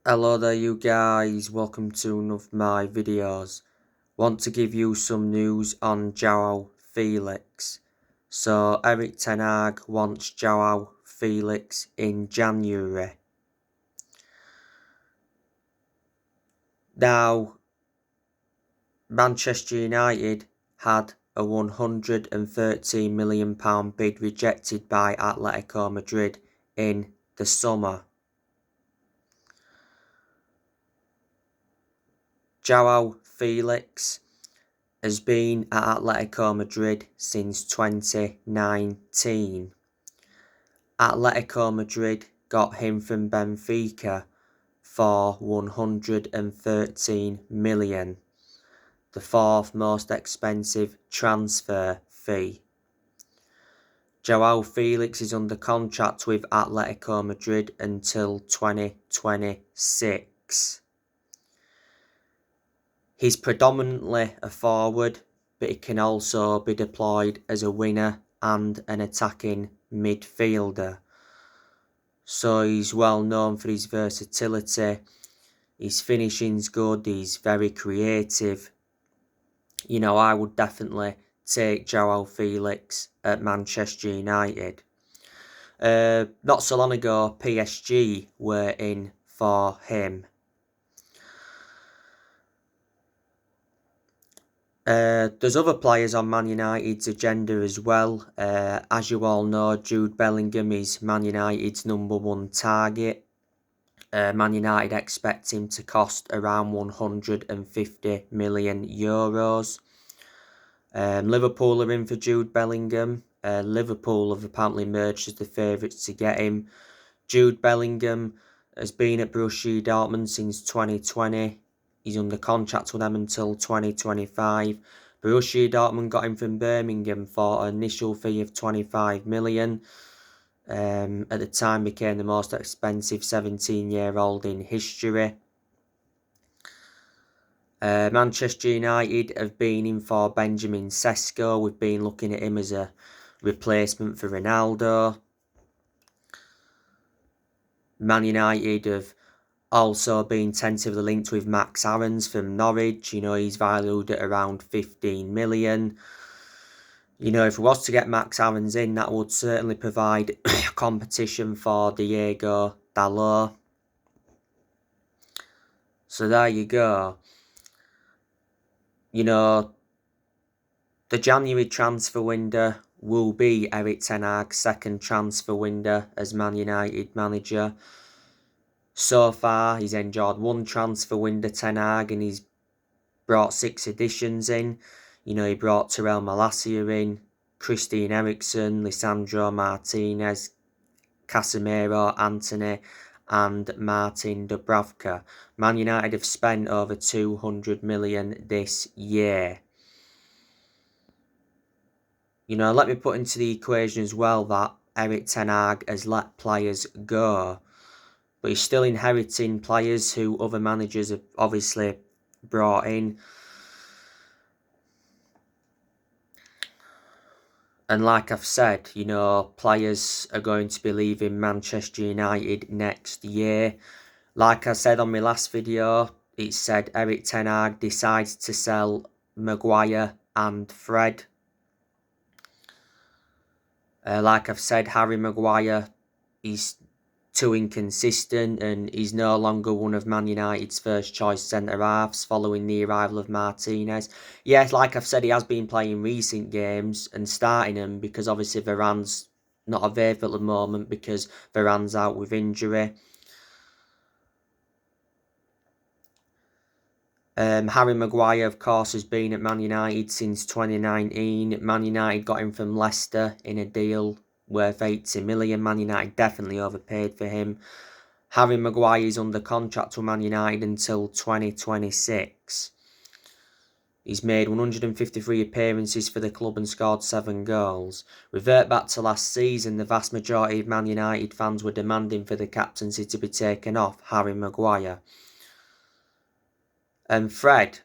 Hello there you guys, welcome to one of my videos. Want to give you some news on Joao Felix. So Eric Ten Hag wants Joao Felix in January. Now, Manchester United had a £113 million bid rejected by Atletico Madrid in the summer. Joao Felix has been at Atletico Madrid since 2019. Atletico Madrid got him from Benfica for 113 million, the fourth most expensive transfer fee. Joao Felix is under contract with Atletico Madrid until 2026. He's predominantly a forward, but he can also be deployed as a winger and an attacking midfielder. So he's well known for his versatility. His finishing's good, he's very creative. You know, I would definitely take Joao Felix at Manchester United. Not so long ago, PSG were in for him. There's other players on Man United's agenda as well. As you all know, Jude Bellingham is Man United's #1 target. Man United expect him to cost around €150 million. Liverpool are in for Jude Bellingham. Liverpool have apparently emerged as the favourites to get him. Jude Bellingham has been at Borussia Dortmund since 2020. He's under contract with them until 2025. Borussia Dortmund got him from Birmingham for an initial fee of 25 million. At the time became the most expensive 17-year-old in history. Manchester United have been in for Benjamin Sesko. We've been looking at him as a replacement for Ronaldo. Man United have also been tentatively linked with Max Aarons from Norwich. You know, he's valued at around 15 million. You know, if we was to get Max Aarons in, that would certainly provide competition for Diego Dalot. So there you go. You know, the January transfer window will be Eric Ten Hag's second transfer window as Man United manager. So far, he's enjoyed one transfer window, Ten Hag, and he's brought 6 additions in. You know, he brought Terrell Malacia in, Christian Eriksen, Lisandro Martinez, Casemiro, Antony, and Martin Dubravka. Man United have spent over 200 million this year. You know, let me put into the equation as well that Eric Ten Hag has let players go, but he's still inheriting players who other managers have obviously brought in. And like I've said, you know, players are going to be leaving Manchester United next year. Like I said on my last video, it said Eric Ten Hag decides to sell Maguire and Fred. Like I've said, Harry Maguire is too inconsistent and he's no longer one of Man United's first choice centre-halves following the arrival of Martinez. Yes, like I've said, he has been playing recent games and starting them because obviously Varane's not available at the moment because Varane's out with injury. Harry Maguire, of course, has been at Man United since 2019. Man United got him from Leicester in a deal worth 80 million. Man United definitely overpaid for him. Harry Maguire is under contract with Man United until 2026. He's made 153 appearances for the club and scored 7 goals. Revert back to last season, the vast majority of Man United fans were demanding for the captaincy to be taken off Harry Maguire. And Fred,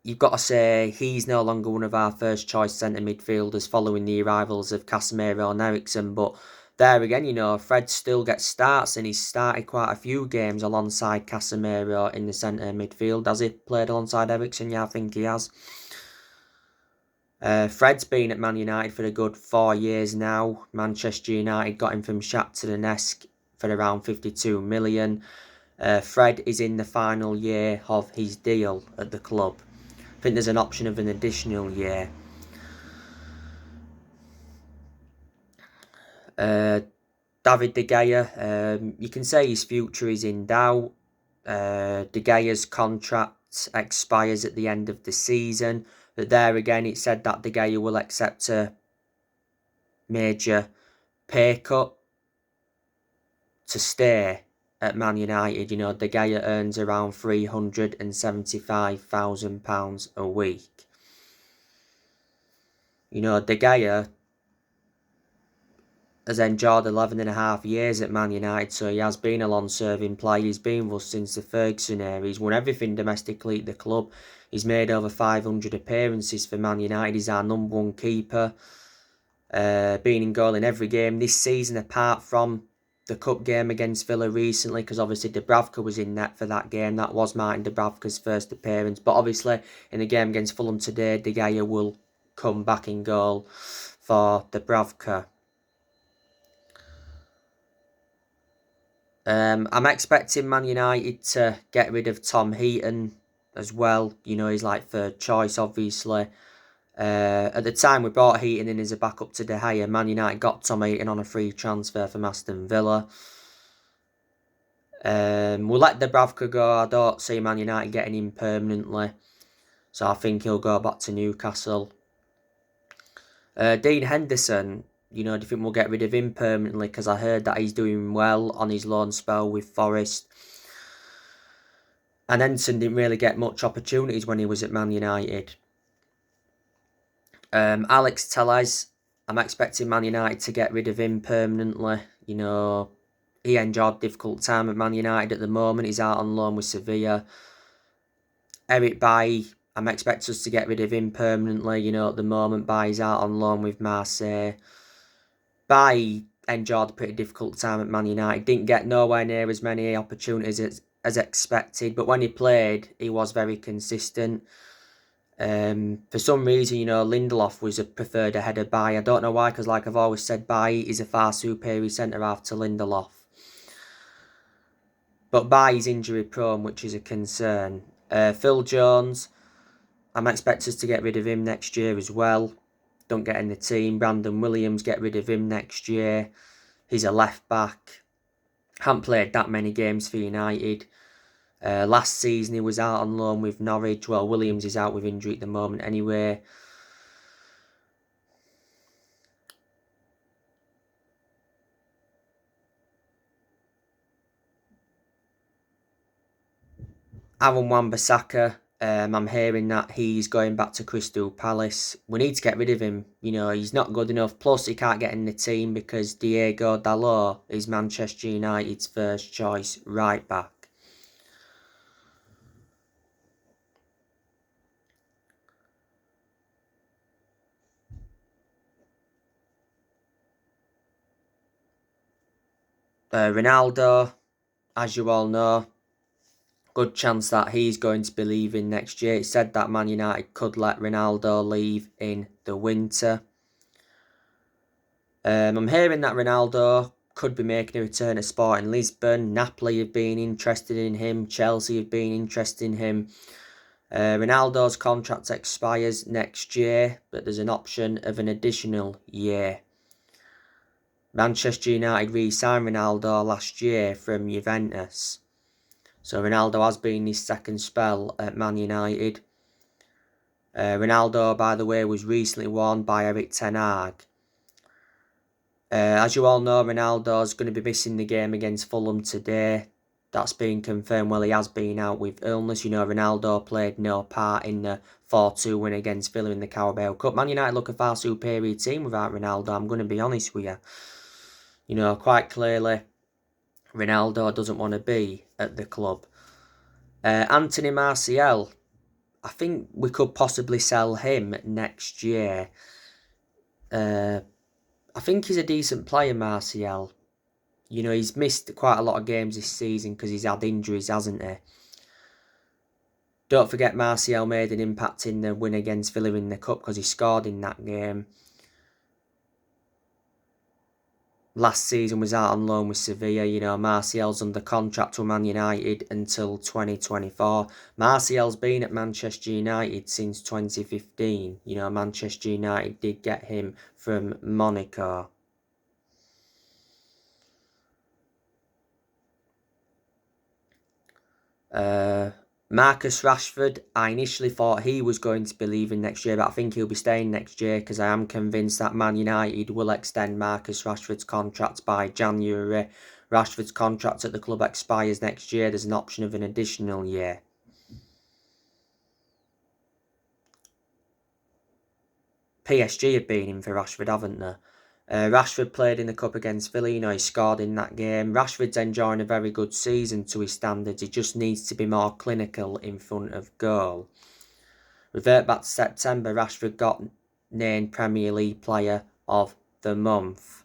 you've got to say he's no longer one of our first choice centre midfielders following the arrivals of Casemiro and Eriksen, but there again, Fred still gets starts, and he's started quite a few games alongside Casemiro in the centre midfield. Has he played alongside Eriksen? Yeah, I think he has. Fred's been at Man United for a good 4 years now. Manchester United got him from Shakhtar Donetsk for around 52 million. Fred is in the final year of his deal at the club. I think there's an option of an additional year. David De Gea, you can say his future is in doubt. De Gea's contract expires at the end of the season. But there again, it said that De Gea will accept a major pay cut to stay at Man United. De Gea earns around £375,000 a week. De Gea has endured 11 and a half years at Man United, so he has been a long-serving player. He's been with us since the Ferguson era. He's won everything domestically at the club. He's made over 500 appearances for Man United. He's our number one keeper. Been in goal in every game this season, apart from the cup game against Villa recently, because obviously Dubravka was in net for that game. That was Martin Dubravka's first appearance. But obviously, in the game against Fulham today, De Gea will come back in goal for Dubravka. I'm expecting Man United to get rid of Tom Heaton as well. He's like third choice, obviously. At the time we brought Heaton in as a backup to De Gea, Man United got Tom Heaton on a free transfer from Aston Villa. We'll let Dubravka go. I don't see Man United getting him permanently, so I think he'll go back to Newcastle. Dean Henderson, do you think we'll get rid of him permanently? Because I heard that he's doing well on his loan spell with Forest. And Henderson didn't really get much opportunities when he was at Man United. Alex Telles, I'm expecting Man United to get rid of him permanently. He enjoyed a difficult time at Man United at the moment. He's out on loan with Sevilla. Eric Bailly, I'm expecting us to get rid of him permanently. At the moment, Bailly's out on loan with Marseille. Bailly enjoyed a pretty difficult time at Man United. Didn't get nowhere near as many opportunities as expected. But when he played, he was very consistent. For some reason, Lindelof was preferred ahead of Bailly. I don't know why, because like I've always said, Bailly is a far superior centre-half to Lindelof. But Bailly's injury prone, which is a concern. Phil Jones, I'm expecting us to get rid of him next year as well. Don't get in the team. Brandon Williams, get rid of him next year. He's a left back. Haven't played that many games for United. Last season he was out on loan with Norwich. Well, Williams is out with injury at the moment anyway. Aaron Wan-Bissaka, I'm hearing that he's going back to Crystal Palace. We need to get rid of him. He's not good enough. Plus, he can't get in the team because Diego Dalot is Manchester United's first choice right back. Ronaldo, as you all know, good chance that he's going to be leaving next year. It said that Man United could let Ronaldo leave in the winter. I'm hearing that Ronaldo could be making a return to Sporting Lisbon. Napoli have been interested in him. Chelsea have been interested in him. Ronaldo's contract expires next year, but there's an option of an additional year. Manchester United re-signed Ronaldo last year from Juventus. So Ronaldo has been his second spell at Man United. Ronaldo, by the way, was recently warned by Erik ten Hag. As you all know, Ronaldo's going to be missing the game against Fulham today. That's been confirmed. Well, he has been out with illness. Ronaldo played no part in the 4-2 win against Villa in the Carabao Cup. Man United look a far superior team without Ronaldo, I'm going to be honest with you. Quite clearly, Ronaldo doesn't want to be at the club. Anthony Martial, I think we could possibly sell him next year. I think he's a decent player, Martial. You know, he's missed quite a lot of games this season because he's had injuries, hasn't he? Don't forget Martial made an impact in the win against Villa in the Cup because he scored in that game. Last season was out on loan with Sevilla. You know, Martial's under contract with Man United until 2024. Martial's been at Manchester United since 2015. You know, Manchester United did get him from Monaco. Marcus Rashford, I initially thought he was going to be leaving next year, but I think he'll be staying next year because I am convinced that Man United will extend Marcus Rashford's contract by January. Rashford's contract at the club expires next year. There's an option of an additional year. PSG have been in for Rashford, haven't they? Rashford played in the Cup against Villa. You know, he scored in that game. Rashford's enjoying a very good season to his standards. He just needs to be more clinical in front of goal. Revert back to September, Rashford got named Premier League Player of the Month.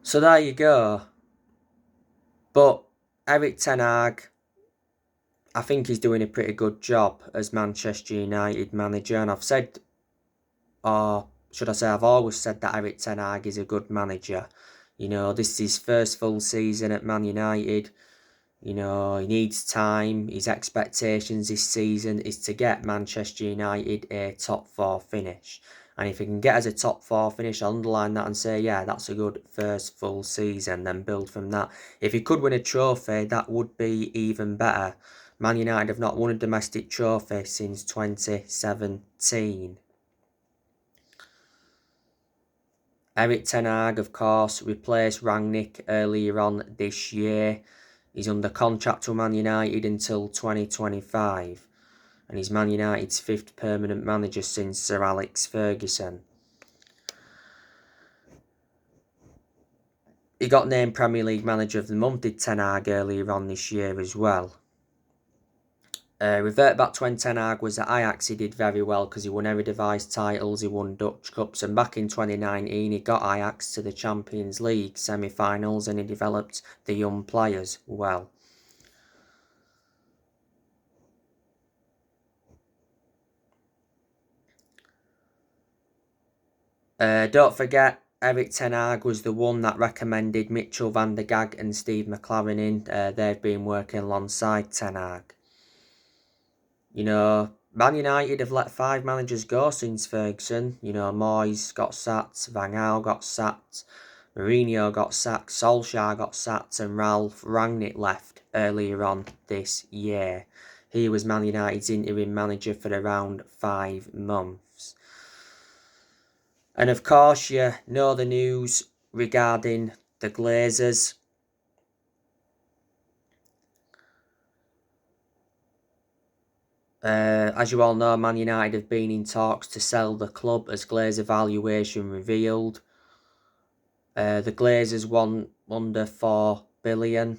So there you go. But Erik ten Hag, I think he's doing a pretty good job as Manchester United manager. And I've said, or should I say, I've always said that Erik ten Hag is a good manager. You know, this is his first full season at Man United. You know, he needs time. His expectations this season is to get Manchester United a top 4 finish. And if he can get us a top 4 finish, I'll underline that and say, yeah, that's a good first full season. Then build from that. If he could win a trophy, that would be even better. Man United have not won a domestic trophy since 2017. Erik ten Hag, of course, replaced Rangnick earlier on this year. He's under contract with Man United until 2025. And he's Man United's 5th permanent manager since Sir Alex Ferguson. He got named Premier League Manager of the Month, did Ten Hag, earlier on this year as well. Revert back to when Ten Hag was at Ajax, he did very well because he won Eredivisie titles, he won Dutch Cups, and back in 2019 he got Ajax to the Champions League semi-finals and he developed the young players well. Don't forget, Erik ten Hag was the one that recommended Mitchell van der Gaag and Steve McLaren in. They've been working alongside Ten Hag. You know, Man United have let 5 managers go since Ferguson. You know, Moyes got sacked, Van Gaal got sacked, Mourinho got sacked, Solskjaer got sacked, and Ralph Rangnick left earlier on this year. He was Man United's interim manager for around 5 months. And of course, you know the news regarding the Glazers. As you all know, Man United have been in talks to sell the club as Glazer valuation revealed. The Glazers want under 4 billion.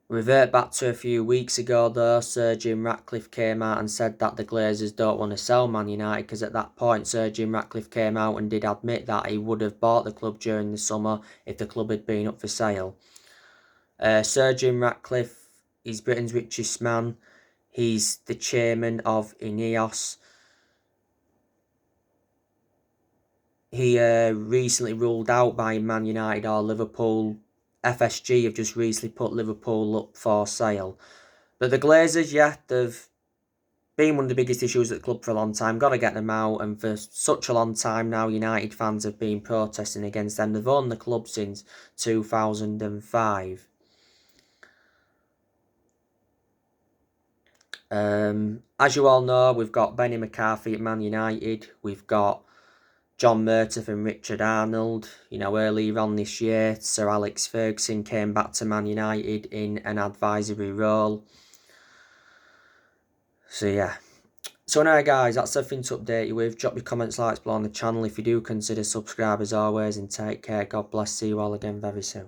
Revert back to a few weeks ago though, Sir Jim Ratcliffe came out and said that the Glazers don't want to sell Man United because at that point Sir Jim Ratcliffe came out and did admit that he would have bought the club during the summer if the club had been up for sale. Sir Jim Ratcliffe, he's Britain's richest man. He's the chairman of Ineos. He recently ruled out by Man United or Liverpool. FSG have just recently put Liverpool up for sale. But the Glazers, yeah, they've been one of the biggest issues at the club for a long time. Got to get them out. And for such a long time now, United fans have been protesting against them. They've owned the club since 2005. As you all know, we've got Benny McCarthy at Man United. We've got John Murtough and Richard Arnold. You know, earlier on this year, Sir Alex Ferguson came back to Man United in an advisory role. So yeah. So anyway guys, that's everything to update you with. Drop your comments, likes below on the channel if you do consider subscribe as always, and take care. God bless. See you all again very soon.